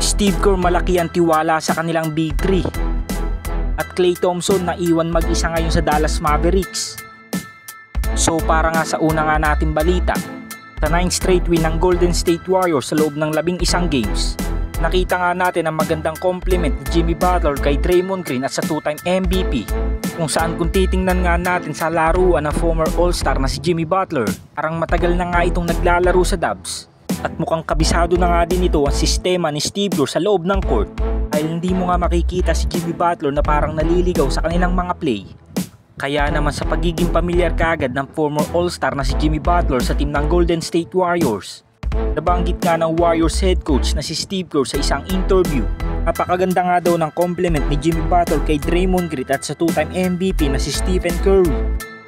Steve Kerr malaki ang tiwala sa kanilang Big 3. At Klay Thompson na iwan mag-isa ngayon sa Dallas Mavericks. So para nga sa una nga natin balita, sa 9th straight win ng Golden State Warriors sa loob ng 11 games, nakita nga natin ang magandang compliment ni Jimmy Butler kay Draymond Green at sa 2-time MVP, kung saan kung titingnan nga natin sa laruan ng former All-Star na si Jimmy Butler, parang matagal na nga itong naglalaro sa Dubs at mukhang kabisado na nga din ito ang sistema ni Steve Kerr sa loob ng court, dahil hindi mo nga makikita si Jimmy Butler na parang naliligaw sa kanilang mga play. Kaya naman sa pagiging pamilyar kagad ng former All-Star na si Jimmy Butler sa team ng Golden State Warriors, nabanggit nga ng Warriors head coach na si Steve Kerr sa isang interview, napakaganda nga daw ng compliment ni Jimmy Butler kay Draymond Green at sa 2-time MVP na si Stephen Curry.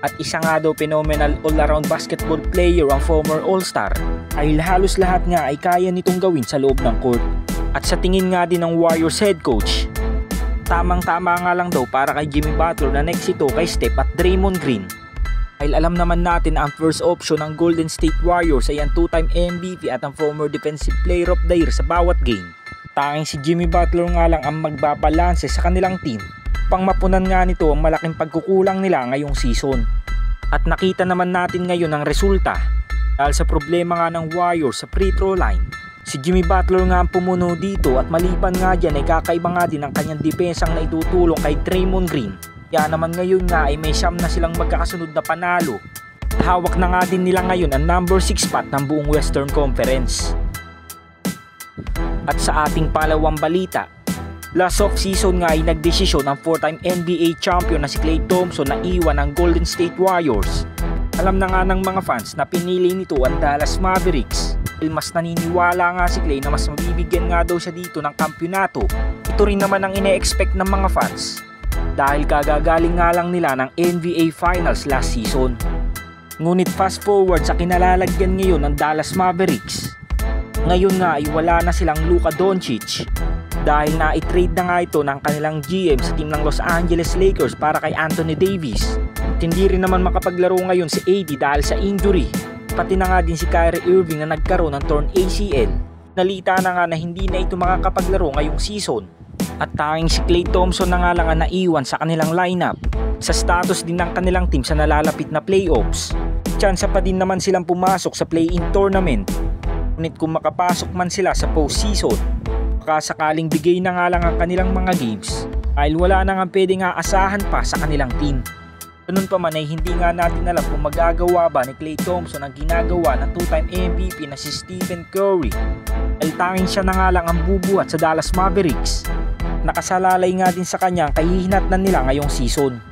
At isa nga daw phenomenal all-around basketball player ang former All-Star, dahil halos lahat nga ay kaya nitong gawin sa loob ng court. At sa tingin nga din ng Warriors head coach, tamang-tama nga lang daw para kay Jimmy Butler na next ito kay Steph at Draymond Green. Dahil alam naman natin ang first option ng Golden State Warriors ay ang 2-time MVP at ang former Defensive Player of the Year sa bawat game. Tanging si Jimmy Butler nga lang ang magbabalanse sa kanilang team upang mapunan nga nito ang malaking pagkukulang nila ngayong season. At nakita naman natin ngayon ang resulta dahil sa problema nga ng Warriors sa free throw line. Si Jimmy Butler nga ang pumuno dito at maliban nga dyan ay kakaiba nga din ang kanyang depensang na itutulong kay Draymond Green. Kaya naman ngayon nga ay may siyam na silang magkakasunod na panalo. Hawak na nga din nila ngayon ang number 6 spot ng buong Western Conference. At sa ating palawang balita, last off-season nga ay nagdesisyon ang 4-time NBA champion na si Klay Thompson na iwan ang Golden State Warriors. Alam na nga ng mga fans na pinili nito ang Dallas Mavericks. Mas naniniwala nga si Klay na mas mabibigyan nga daw siya dito ng kampyonato. Ito rin naman ang ine-expect ng mga fans, dahil kagagaling nga lang nila ng NBA Finals last season. Ngunit fast forward sa kinalalagyan ngayon ng Dallas Mavericks, ngayon nga ay wala na silang Luka Doncic, dahil na-trade na nga ito ng kanilang GM sa team ng Los Angeles Lakers para kay Anthony Davis. At hindi rin naman makapaglaro ngayon si AD dahil sa injury. Pati na nga din si Kyrie Irving na nagkaroon ng torn ACL. Nalita na nga na hindi na ito makakapaglaro ngayong season. At tanging si Klay Thompson na nga lang ang naiwan sa kanilang lineup sa status din ng kanilang team sa nalalapit na playoffs. Tsansa pa din naman silang pumasok sa play-in tournament. Ngunit kung makapasok man sila sa postseason, baka sakaling bigay na nga lang ang kanilang mga games dahil wala na nga pwedeng aasahan pa sa kanilang team. Ganun pa man ay hindi nga natin alam kung magagawa ba ni Klay Thompson ang ginagawa ng 2-time MVP na si Stephen Curry. Dahil tanging siya na nga lang ang bubuhat sa Dallas Mavericks. Nakasalalay nga din sa kanya ang kahihinatnan nila ngayong season.